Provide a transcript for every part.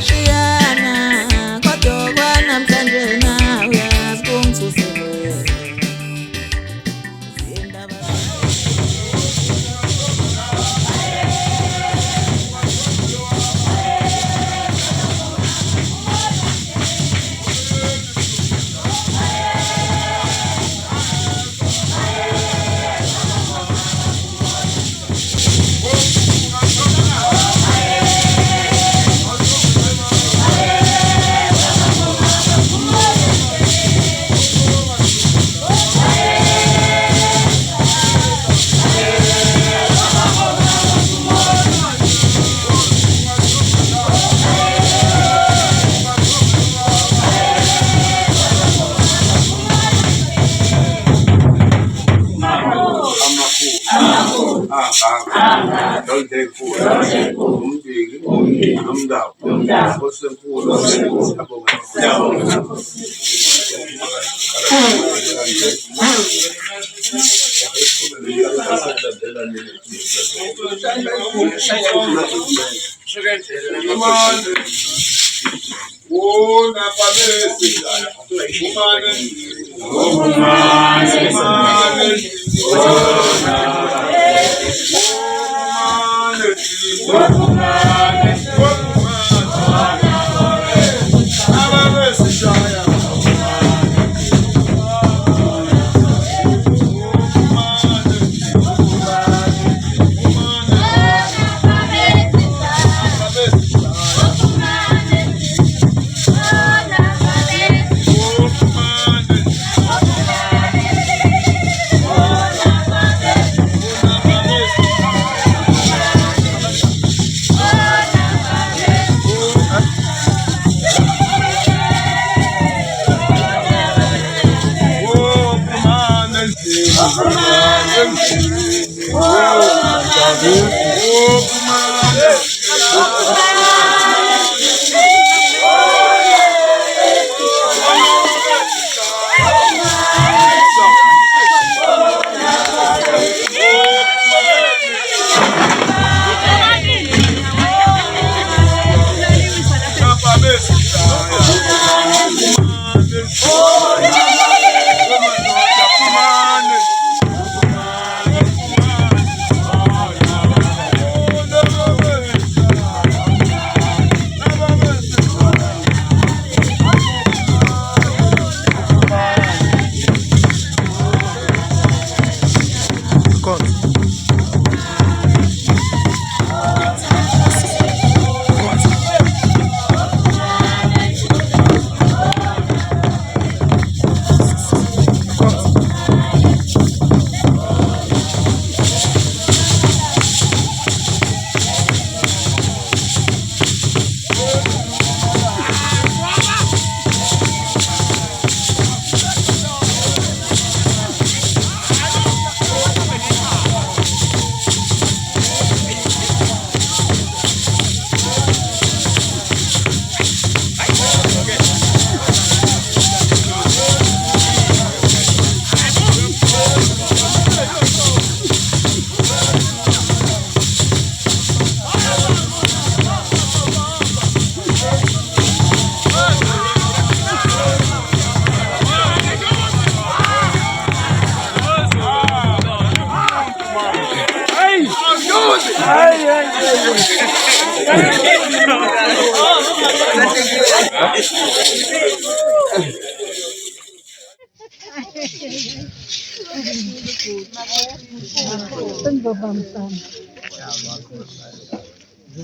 sashiyana kodwa kwanamhlanje na uyazi kungithusile izindaba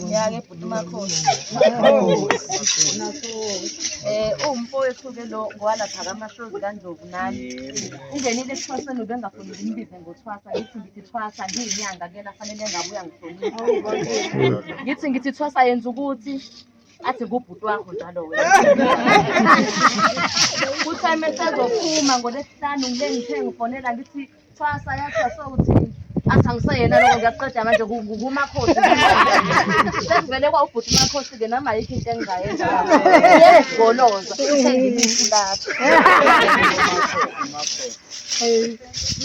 Yake futhi makhosi. Umfowethu-ke lo ngowalapha kaMashozi kaNdlovu nami. Ungenile eSithwaseni ubengafuni ngimbize ngoThwasa, ngithi Thwasa ngiyinyanga kuyena fanele ngabuya ngihlonipha. Ngithi Thwasa yenza ukuthi athi ngubhuti wakho njalo wena. Kuthe mesezophuma ngoLesihlanu ngile ngithe ngifonela ngithi Thwasa yathwasa uthini? Athi angiseyena lokho ngiyaqeda manje kuMakhosi. Sengivele kwawubhuti uMakhosi-ke nami ayikho into engingayenza. Uyezigoloza sengibisi lapho.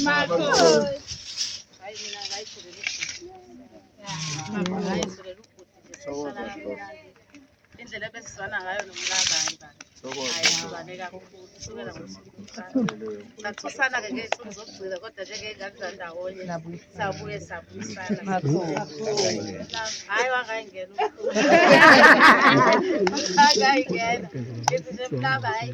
Makhosi. Hayi mina ngayitholela ubhuti. Ngayitholela ubhuti nje. ngendlela ebesizwana ngayo nomlaba ayihlukane kakhulu kusukela sathusana-ke ngey'nsuku zokugcina kodwa njengey'ngane zandawonye sabuye sabuyisana hhayi wangayingena wangayingena ngithi nje mlaba hayi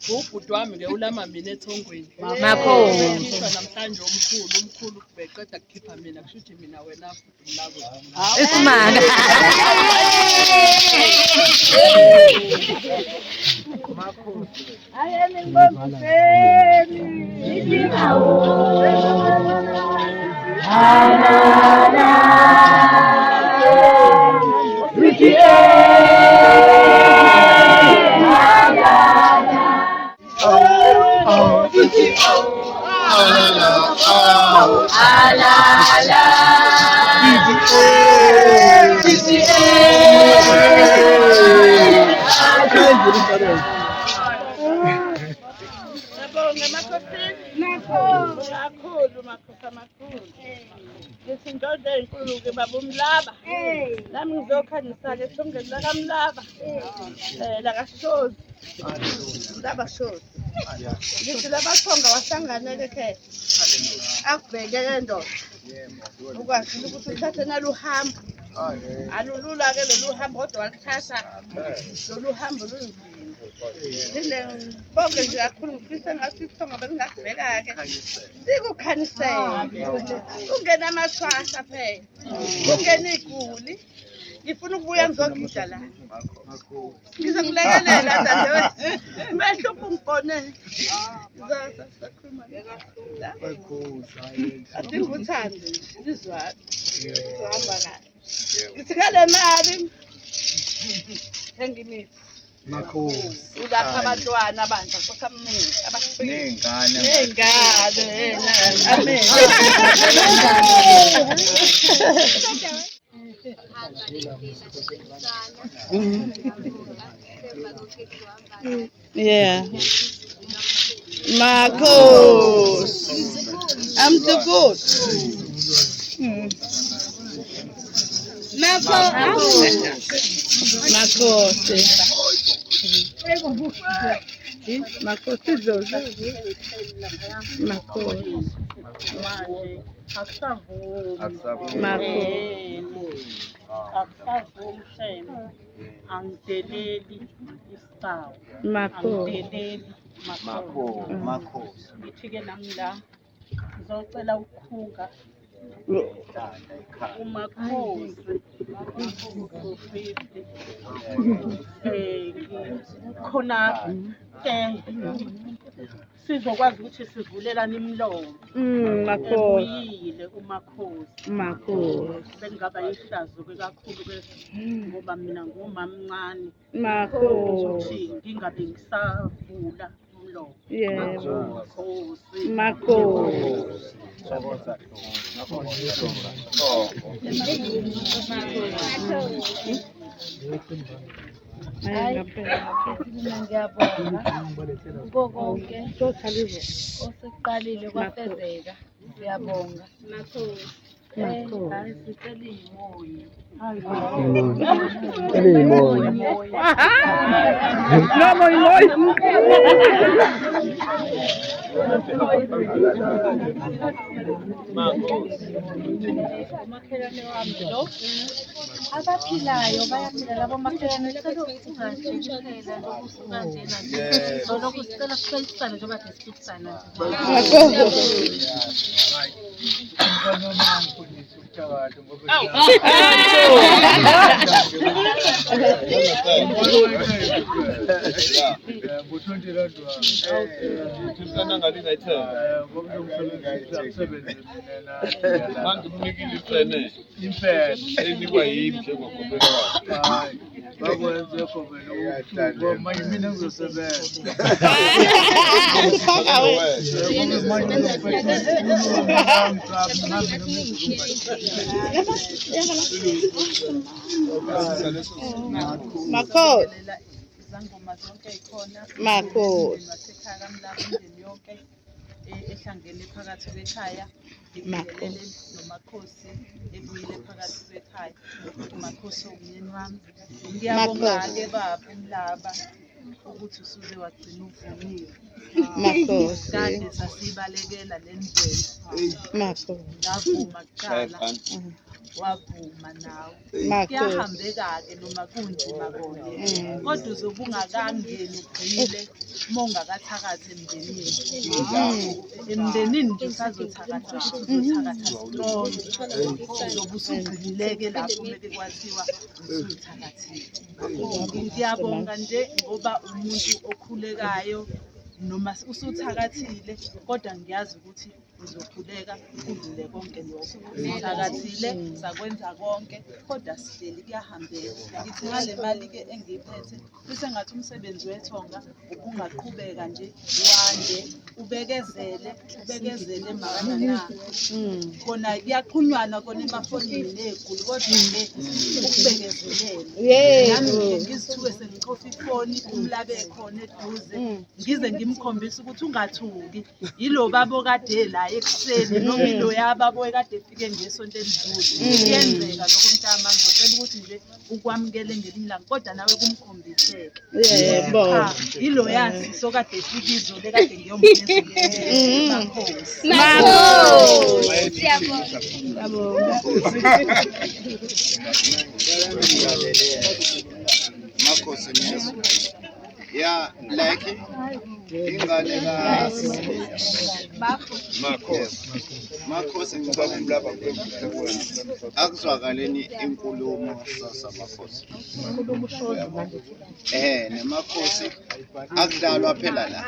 ubhuti wami-ke ulama mina ethongweni namhlanje umkhulu beqeda kukhipha mina kusho ukuthi mina wena mlabo Isimanga. Ngithi indoda ey'nkulu-ke baba umlaba nami ngizokhanyisa-ke ethongeni lakamlaba lakashozi umlaba shozi ngithi labathonga wahlangane-ke khe akubheke-ke ndoda ukwazile ukuthi uthathe nalo uhambo alulula-ke lolu hambo kodwa walithatha lolu hambo lunzima bonke nje kakhulu ngifisa ngathi ithonga belingakubheka-ke sikukhanisele ungena amathwasa phela ungena iguli ngifuna ukubuya ngizogida la ngizokulekelela dadewethu mehlupha ungifonele sakhuluma adinga uthando lizwakhe zohamba kahle ngithi ngale mali engimithi ulapha abantwana abandla nkosamningi Yeah. Marcos. I'm too good. Marcos. Marcos. akusavumi sheme angideleli isicawu angideleli makhosi ngithi-ke nami la ngizocela ukukhunga umakhosi 50 khona sizokwazi ukuthi sivulelane imlomo ebuyile umakhosi bengingaba yihlazo-ke kakhulu-ke ngoba mina ngumamncane ukuthi ngingabe ngisavula umlomo Ngiyabonga kuko konke osekuqalile kwafezeka, siyabonga. Hayi sicela iy'moya. umakhelwane wami lo abaphilayo bayaphila labo makhelwane ungajikilela lokusuka njena nje lokhu sicela siphelisane njengoba kade siphilisana Makhosi. Izangoma zonke ikhona. Makhosi. Wasekhaya kamlaba imindeni yonke ehlangene phakathi kwekhaya ngibingelele nomakhosi ebuyile phakathi kwekhaya. Umakhosi owumyeni wami. Ngiyabonga-ke baba umlaba ukuthi usuze wagcina uvumile. Makhosi. Kade sasibalekela le ndlela. Makhosi. Ngavuma kuqala. Wavuma nawe. Kuyahambeka-ke noma kunzima kona. Kodwa uzobe ungakangeni ugqile uma ungakathakathi emndenini. Emndenini nje usazothakatha uzothakatha strong. Uzobe usugqileke lapho meke kwathiwa usuthakathile. Ngiyabonga nje ngoba umuntu okhulekayo noma usuthakathile kodwa ngiyazi ukuthi uzokhuleka udlule konke lokho. Sithakathile sakwenza konke kodwa sihleli kuyahambeka. Ngithi ngale mali-ke engiyiphethe kusengathi umsebenzi wethonga ubungaqhubeka nje wande ubekezele makanana. Khona kuyaqhunywana kona emafonini neGoli kodwa-ke ukubekezelela. Nami ngizithuke sengichofa ifoni umlabe ekhona eduze ngize ngimkhombisa ukuthi ungathuki yilo babo kade la ekuseni noma ilo yababo ekade efike ngesonto elidlule. Kuyenzeka lokho mntama ngicela ukuthi nje ukwamukele ngelinye ilanga kodwa nawe kumkhombiseke. Yebo. Yilo yazi sokade efike izolo ekade ngiyomphezela. Makhosi ngeso. Yeah, like ingane ka Makhosi ngicela umlaba akuzwakaleni inkulumo samakhosi. Nemakhosi akudalwa phela la.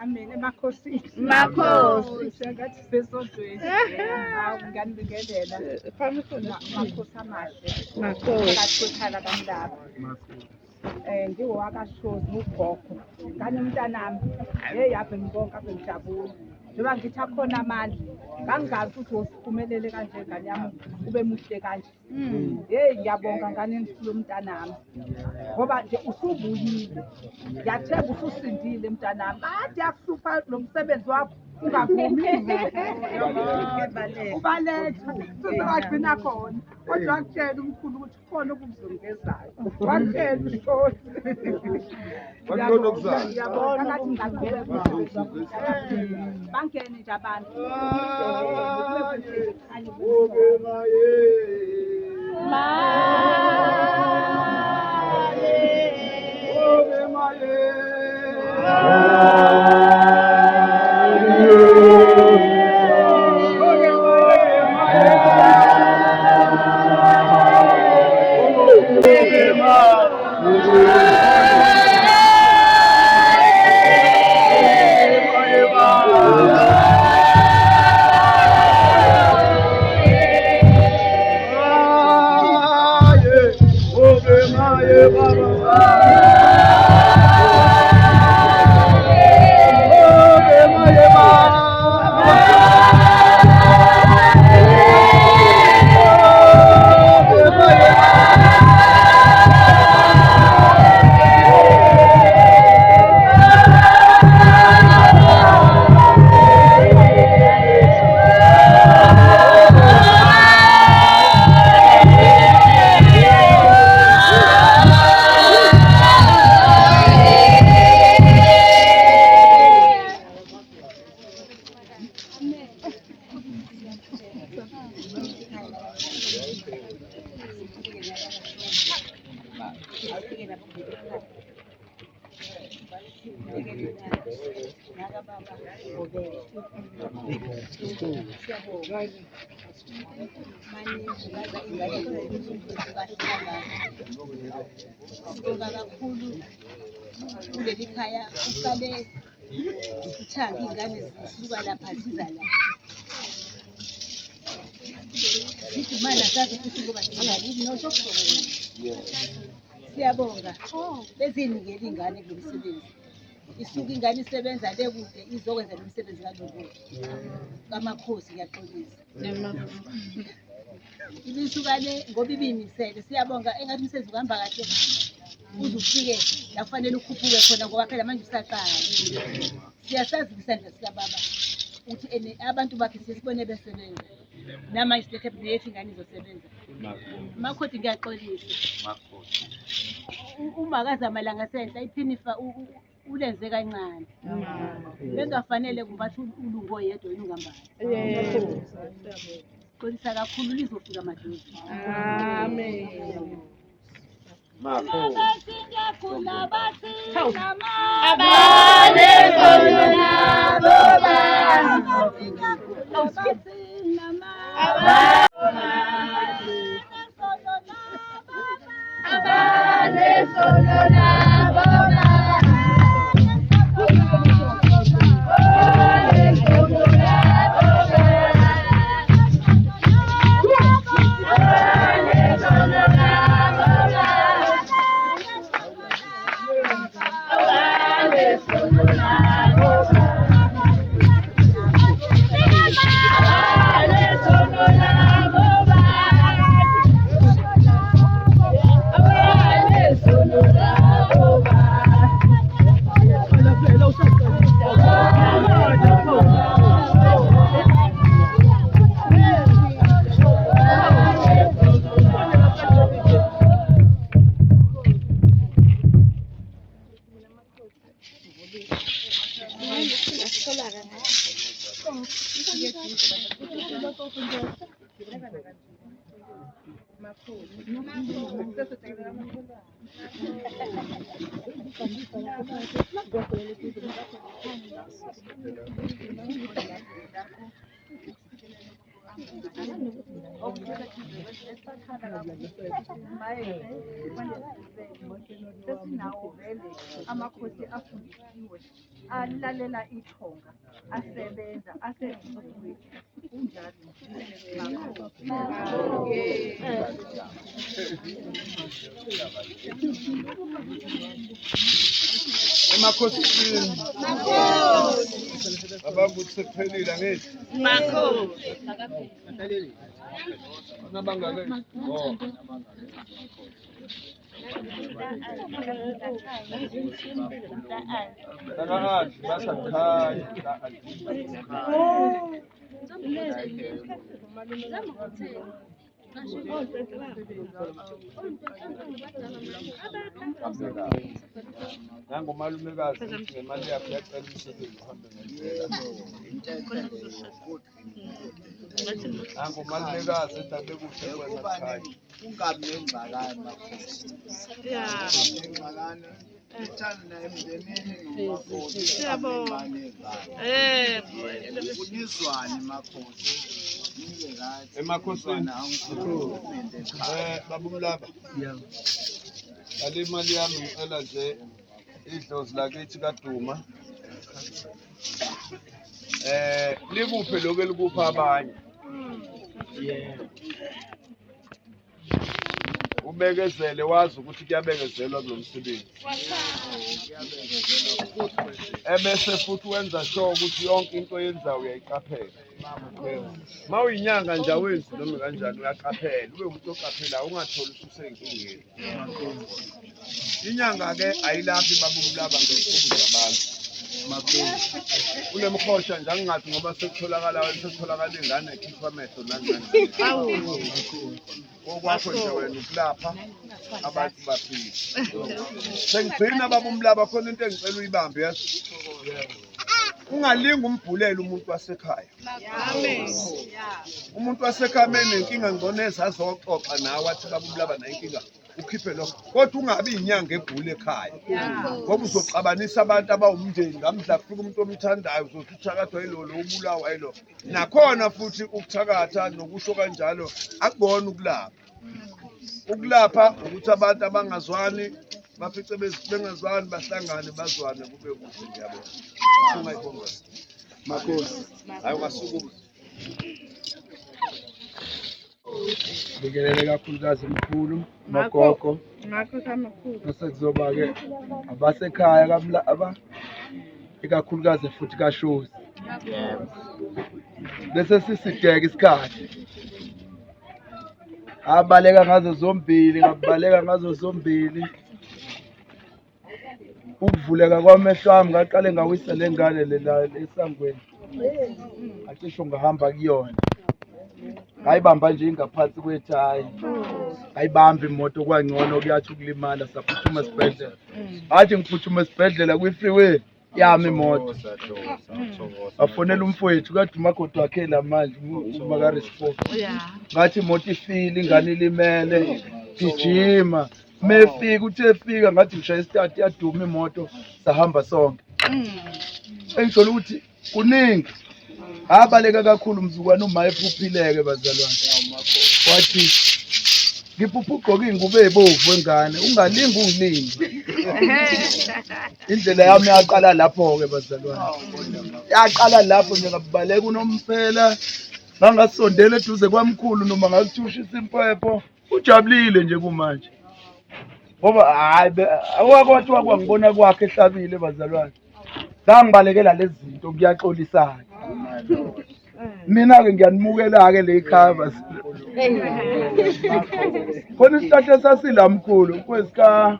Amene makhosi. Sengathi sesodweni. Nganibingelela. Makhosi amahle. Phakathi kwekhala kamlaba. Ngiwakashozi ugogo. Nganomntanami. Ave ngibonke ave ngijabule. Njengoba ngithi akhona amandla. Ngangazi ukuthi wosiphumelele kanje ngane yami ube muhle kanje. Ngiyabonga ngane engikhulu umntanami. Ngoba nje usubuyile. Ngiyathemba ususindile mntanami. Kade yakuhlupha lo msebenzi wakho ungavumi. Ubaletha sizowagcina khona. Kodwa wakutshela umkhulu ukuthi khona okuzongezayo. Wakutshela uShozi. Ngiyabonga ngathi ngaqhubeka. Bangene nje abantu. Sibonga kakhulu kuleli khaya uqale uthanga iy'ngane zisuka lapha ziza la. Zithi manje asazi ukuthi ngoba singalini nosokuhlokona. Siyabonga bezinikele iy'ngane kulo msebenzi. Isuke ingane isebenza le kude izokwenza lo msebenzi kalokhu. Kamakhosi ngiyaxolisa. Ibisuka le ngoba ibiyimisele. Siyabonga engathi umsebenzi uhamba kahle. Uze ufike la kufanele ukhuphuke khona ngoba phela manje usaqala. Siyasazi isandla sikababa ukuthi abantu bakhe sisibone besebenza. Namanje silethe nethi ingane izosebenza. Makhosi ngiyaxolisa. Umakazi amalanga senhla iphinifa ulenze kancane. Bengafanele kubathi ulungo yedwa unungambala. Xolisa kakhulu lizofika madlozi. Amen. Sesinawo vele amakhosi afundisiwe alalela ithonga asebenza aseduze kunjalo Emakhosini. Abakuthi sekuphelile angithi? Nabangake. Nangomalumekazi nemali yakho yacela umsebenzi uhambe ngempela. Nangomalumekazi edabe kuhle kwenza ekhaya. Ungabi nengxabano makhosi. Ingxabano ithanda emndenini nomakhosi. Siyabonga. Kunizwane makhosi. Emakhosini babumlaba ale mali yami ngicela nje idlozi lakithi kaDuma likuphe lokho elikupha abanye ubekezele wazi ukuthi kuyabekezelwa kulo msebenzi ebese futhi wenza sure ukuthi yonke into yenzayo uyayiqaphela mawuyinyanga nje wenzi noma kanjani uyaqaphela ube umuntu oqaphela ungatholi ususenkingeni inyanga ke ayilaphi babumlaba ngezikhulu zabantu ulemkhosha nje angingathi ngoba sekutholakala ingane ekhipha amehlo nani okwakho nje wena ukulapha abantu baphile sengigcina babumlaba khona into engicela uyibambe yazi ungalingi umbhulele umuntu wasekhaya. Umuntu wasekhaya menenkinga ngibona ezazoxoxa nawe athi kabulaba nenkinga ukhiphe lokho. Kodwa ungabi inyanga ebhule ekhaya. Ngoba uzoxabanisa abantu abawumndeni ngamhla kufika umuntu omthandayo uzothi uthakathwa yilolo ubulawa yilo. Nakhona futhi ukuthakatha nokusho kanjalo akubona ukulapha. Ukulapha ukuthi abantu abangazwani bafice bengazwani bahlangane bazwane kube kuhle ngiyabona. Ungayibonga. Makhosi. Hayi kwasukuma. Bikelele kakhulukazi mkhulu nogogo. Ngakho samakhulu. Bese kuzoba ke abasekhaya kamla aba ikakhulukazi futhi kaShozi. Bese sisideka isikhathi. Abaleka ngazo zombili, ngabaleka ngazo zombili. Ukuvuleka kwamehlo ami ngaqale ngawisa lengane lela esangweni. Acisho ngahamba kuyona. Ngayibamba nje ingaphansi kwethayi. Ayibambe imoto kwangcono kuyathi ukulimala saphuthuma esibhedlela. Athi ngiphuthuma esibhedlela kwi-freeway yami imoto. Afonela umfowethu kade umakoti wakhe la manje umaka respond. Ngathi imoto ifile ingane ilimele gijima. Mefika uthe efika ngathi ngishaya istart yaduma imoto sahamba sonke. Engithola ukuthi kuningi abaleka kakhulu umzukwane uma ephuphileke bazalwane. Wathi ngiphupha ugqoka ingubo ezibovu wengane ungalingi ungilinde. Indlela yami yaqala lapho ke bazalwane. Yaqala lapho nje ngabaleka unomphela ngangasondela eduze kwamkhulu noma ngakuthushisa impepho ujabulile nje kumanje. Ngoba hayi awakwathi wakwangibona kwakhe ehlabile bazalwane. Ngangibalekela lezi zinto kuyaxolisana. Mina ke ngiyanimukela ke le cover. Khona isihlahla sasila mkhulu kwesika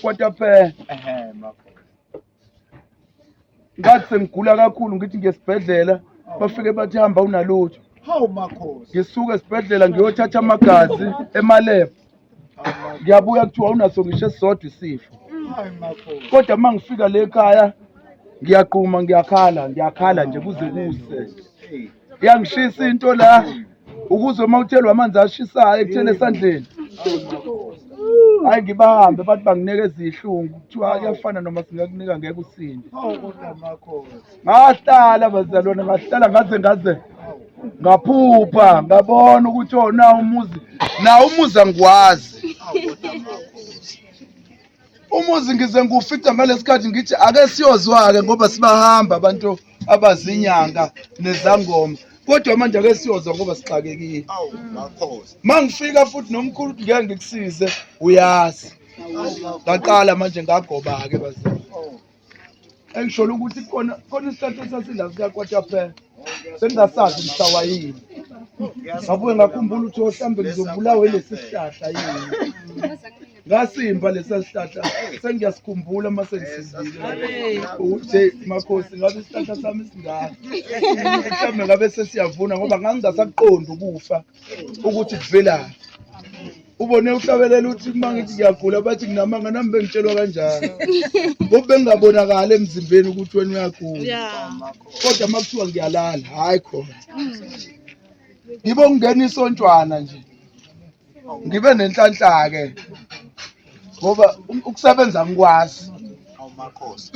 KwaTaphela. Ngathi sengigula kakhulu ngithi ngesibhedlela bafike bathi hamba unalutho. Hawu makhosi. Ngisuka esibhedlela ngiyothatha amagazi emalebo. Ngiyabuya kuthiwa unaso ngisho esodwa isifo. Hayi makhosi. Kodwa mangifika le ekhaya ngiyaqhuma ngiyakhala nje kuze kuse. Yangishisa into la ukuze uma uthelwa amanzi ashisayo ekuthele esandleni. Hayi ngibahambe bathi banginikeza izihlungu kuthiwa kuyafana noma singakunika ngeke usinde. Hawu kodwa makhosi. Ngahlala bazalwane ngaze ngaphupha ngabona ukuthi nawo umuzi angikwazi. Umuzi ngize ngufica ngalesikhathi ngithi ake siyozwa-ke ngoba sibahamba abantu abazinyanga nezangoma. Kodwa manje ake siyozwa ngoba sixakekile. Mangifika futhi nomkhulu ukuthi ngeke ngikusize uyazi. Ngaqala manje ngagoba-ke bazalwane. Engishola ukuthi khona isihlahla sasila sikaKwaTaphela. Sengingasazi umhlaba yini. Ngabuye ngakhumbula ukuthi mhlambe ngizobulawa lesi sihlahla yini. Ngasimba lesa sihlahla sengiyasikhumbula mase ngisizile. Uthe makhosi ngabe isihlahla sami singaka. Mhlambe ngabe sesiyavuna ngoba ngangingasaqondi ukufa ukuthi kuvelaphi. Ubone uhlabelela uthi mangithi ngiyagula bathi nginamanga nami bengitshelwa kanjani. Ngoba bengabonakala emzimbeni ukuthi wena uyagula. Kodwa makuthiwa ngiyalala hayi khona. Ngibe ngingena isontshwana nje. Ngibe nenhlanhla ke. Ngoba ukusebenza ngikwazi. Awumakhosi.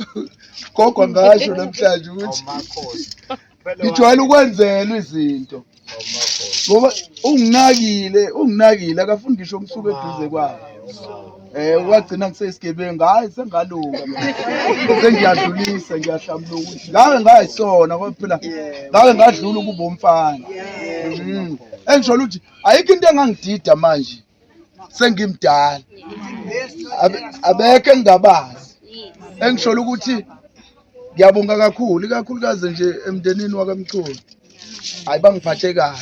Gogo ngasho namhlanje ukuthi ngijwayele ukwenzelwa izinto. Ngoba unginakile akafuni ngisho ngisuke eduze kwayo. Wagcina ngisesigebengu hayi sengalunga sengiyadlulisa ngiyahlambula ukuthi ngayisona ngoba phela ngake ngadlula ukuba umfana. Engishola ukuthi ayikho into engangidida manje sengimdala. Abeke ngingabazi. Engishola ukuthi ngiyabonga kakhulu ikakhulukazi nje emndenini wakamchulu. Hayi bangiphathe kahle.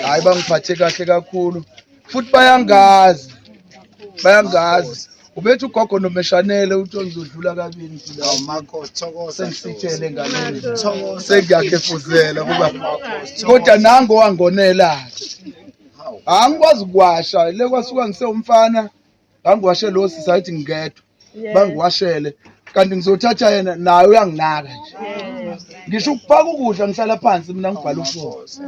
Hayi bangiphathe kahle kakhulu. Futhi bayangazi. Ubethu ugogo nomeshanele uthi ngizodlula kabini phela. Awumakhosi thokoza. Sengithele ngaleni. Thokoza. Sengiyakefuzela kuba kodwa nango wangonela. Angikwazi ukuwasha le kwasuka ngisewumfana. Ngangiwashe lo society ngedwa. Bangiwashele kanti ngizothatha yena naye uyanginaka nje ngisho ukupaka ukudla ngihlala phansi mina ngibhala ufosi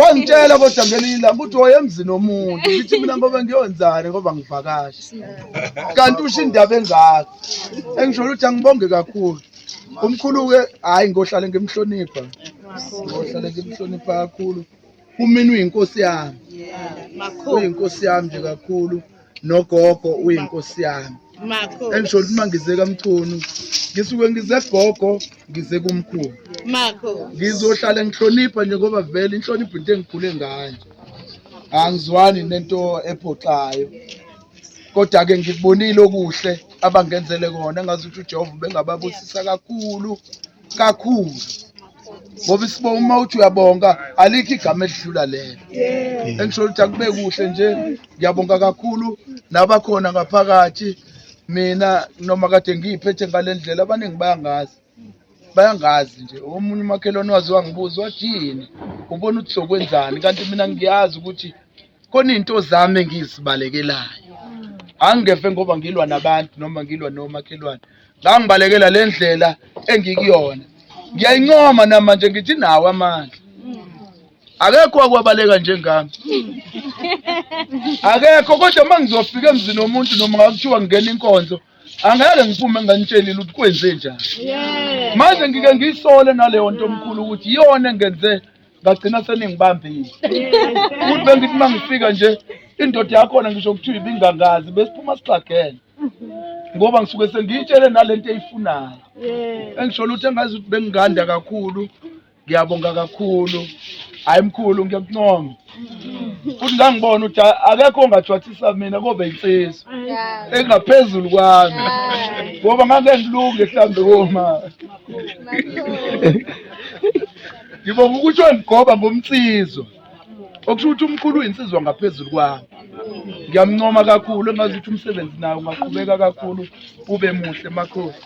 wangitshela kodwa ngelinye ilanga ukuthi woye emzini omuntu ngithi mina ngoba ngiyonzane ngoba ngivakasha kanti usho indaba engaka engisho ukuthi angibonge kakhulu umkhulu-ke hhayi ngohlale ngimhlonipha kakhulu umina uyinkosi yami uyinkosi yami nje kakhulu nogogo uyinkosi yami engisho ukuthi uma ngize kaMchunu ngisuke ngize gogo ngize kumkhulu ngizohlala ngihlonipha nje ngoba vele inhlonipho into engikhule ngayo angizwani nento ephoxayo kodwa-ke ngikubonile okuhle abangenzele kona engazi ukuthi uJehova bengababusisa kakhulu ngoba isibonga uma uthi uyabonga alikho igama elidlula lelo engisho ukuthi akube kuhle nje ngiyabonga kakhulu nabakhona ngaphakathi mina noma kade ngiyiphethe ngale ndlela abaningi bayangazi nje omunye umakhelwane wazi wangibuza wathi yini ubona ukuthi sokwenzani kanti mina ngiyazi ukuthi khona into zami engizibalekelayo angefe ngoba ngilwa nabantu noma ngilwa nomakhelwane ngangibalekela le ndlela engikuyona ngiyayincoma namanje ngithi nawe amandla akekho wakwabaleka njengami akekho kodwa uma ngizofika emzini womuntu noma ngakuthiwa ngingena inkonzo angeke ngiphume nganitshelile ukuthi kwenze njani manje ngike ngiyisole naleyo nto omkhulu ukuthi iyona engenze ngagcina seningibambile ukuthi bengithi uma ngifika nje indoda yakhona ngisho kuthiwa ibingangazi besiphuma sixagene ngoba ngisuke sengiyitshele nalento eyifunayo engisho ukuthi engazi ukuthi bengiganda kakhulu ngiyabonga kakhulu hayi mkhulu ngiyakuncoma futhi ngangibona ukuthi akekho ongathwathisa mina ngoba insizwa engaphezulu kwami ngoba ngake ngilunge mhlambe koma ngibonga ukuthi wengigoba ngomnsizwa okusho ukuthi umkhulu uyinsizwa ngaphezulu kwami ngiyamncoma kakhulu engazi ukuthi umsebenzi nawo ungaqhubeka kakhulu ube muhle makhosi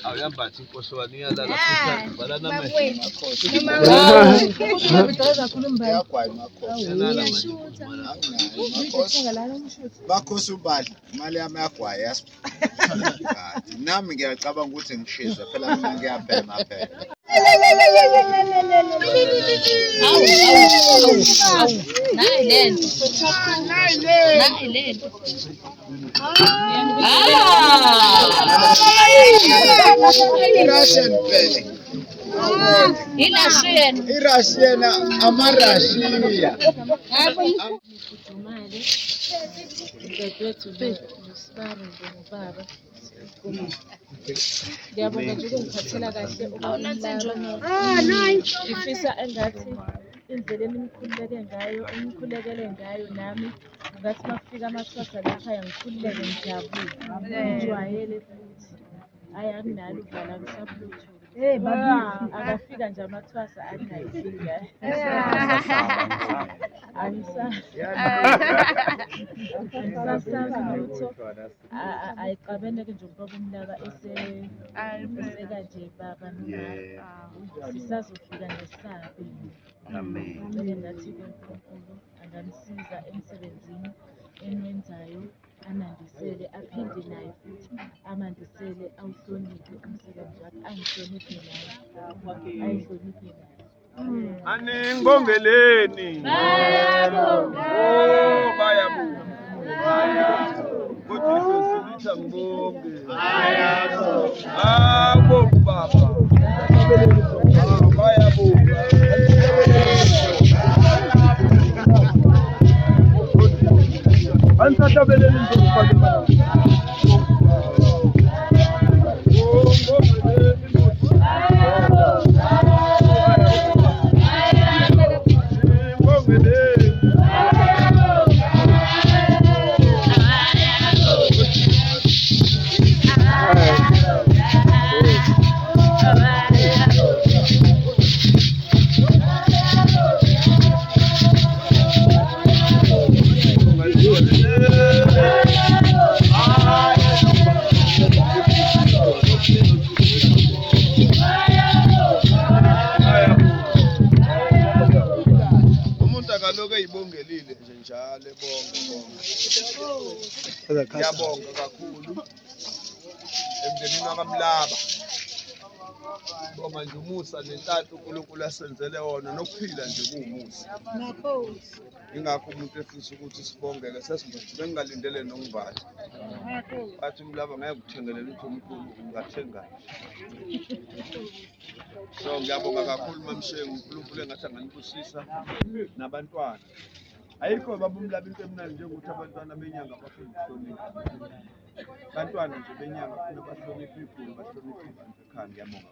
awuyambathi inkosi wani iyalala futhi bhala namehlo bakhosi ubali imali yami yagwayi nami ngiyacabanga ukuthi ngishizwe phela mina ngiyabhema phela Irashian amarashiya ngiyabonga nje ukungiphathela kahle ngifisa engathi indlela enikhulekele ngayo nami ngathi makufika amathwasa lapha yangikhululeke ngijabule ngijwayele futhi hayi anginalo uvala ngisaphuthu akafika nje amathwasa angayifika angisasazi lutho ayiqabeneke nje ngoba umlaka esekanje baba noma sisazofika ngesabi ngicele ngathi uNkulunkulu angamsiza emsebenzini enwenzayo amandisele aphinde naye futhi amandisele awuhloniphe umsebenzi wakhe angihloniphe naye ayihloniphe naye aningibongeleni bayabonga ukuthi sesibitha ngibonge bonke baba bayabonga ansatabeleni ngizofaka Ngiyabonga kakhulu emndenini wakamlaba ngoba nje umusa nentathu uNkulunkulu asenzele wona nokuphila nje kuwumusa. Ingakho umuntu efisa ukuthi sibongeke bengingalindele nokubala. Bathi umlaba ngeke ukuthengelele ukuthi umkhulu ungathenga. So ngiyabonga kakhulu mamshengu uNkulunkulu engathi anganibusisa nabantwana. Ayikho baba umlaba into emnandi njengokuthi abantwana benyanga bafuna ukuhlonipha. Abantwana nje benyanga funa bahloniphe ikhulu bahloniphe abantu ekhaya ngiyabonga.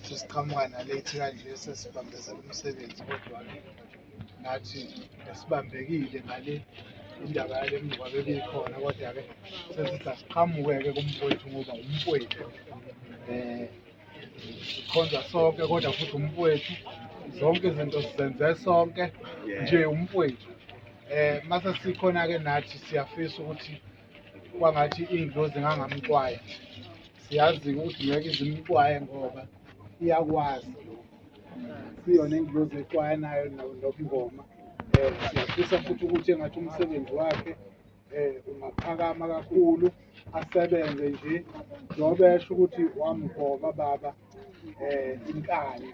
Sesiqhamuka nalethi kanje sesibambezela umsebenzi kodwa nathi esibambekile ngale indaba yale mngcwabo ebikhona kodwa-ke sesithi asiqhamuke-ke kumfowethu ngoba umfowethu sikhonza sonke kodwa futhi umfowethu zonke izinto sizenze sonke nje umfowethu mase sikhona-ke nathi siyafisa ukuthi kwangathi indlozi ngangamqwaya siyazi ukuthi ngeke izimqwaye ngoba iyakwazi siyona indlozi eqwaya nayo nobungoma siyafisa futhi ukuthi engathi umsebenzi wakhe ungaphakama kakhulu asebenze nje njengoba esho ukuthi wamgoma baba inkani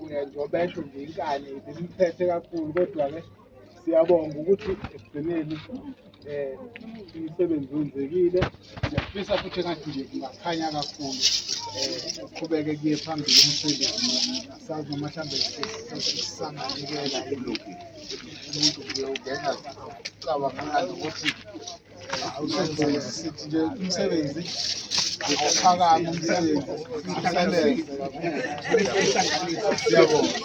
njengoba esho nje inkani ibimphethe kakhulu kodwa-ke siyabonga ukuthi ekugcineni umsebenzi wenzekile siyafisa futhi engathi nje kungakhanya kakhulu uqhubeke kuye phambili umsebenzi asazi noma mhlawumbe sisanganikela ilokhu umuntu ungena cabanga ukuthi sithi nje umsebenzi uphakama umsebenzi siyabonga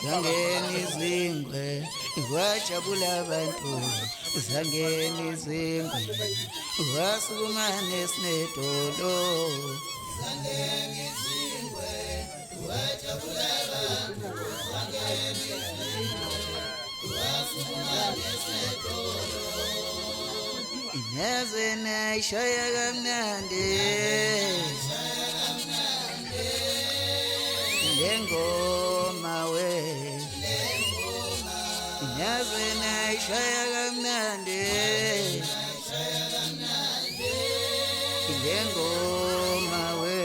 Zangeni izingwe wajabula abantu zangeni izingwe wasukumane sinedolo zangeni izingwe wajabula abantu zangeni izingwe Nyaze nayishaya kamnandi lengoma we nyaze nayishaya kamnandi lengoma we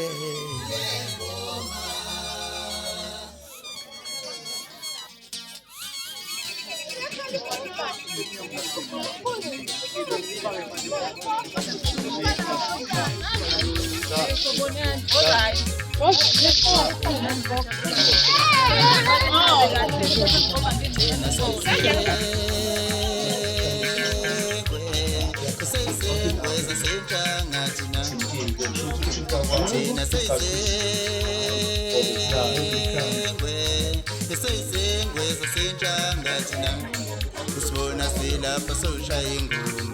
Usibona silapha soshaya ingoma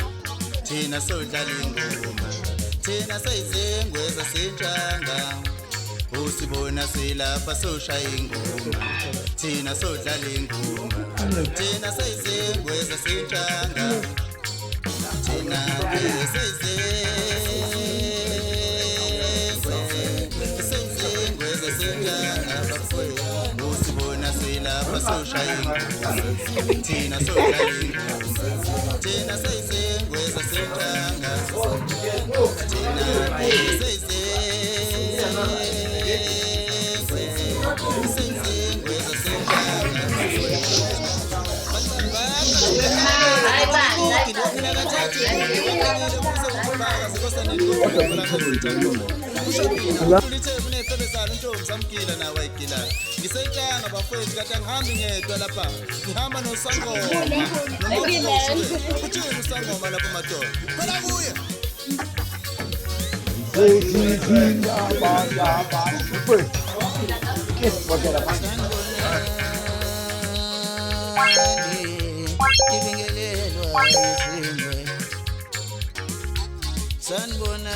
thina sodlala ingoma thina sayizengwe zasentshanga usibona silapha soshaya ingoma thina sodlala ingoma thina sayizengwe zasentshanga thina sayizengwe zasentshanga usibona silapha soshaya ingoma thina sodlala ingoma thina sayizengwe zasentshanga thina sayizengwe zasentshanga ngisentshanga bafowethu kade angihambi ngedwa lapha ngihamba nosangoma uthini usangoma lapha madoda phela kuye ibingelelwa izingwe sanibona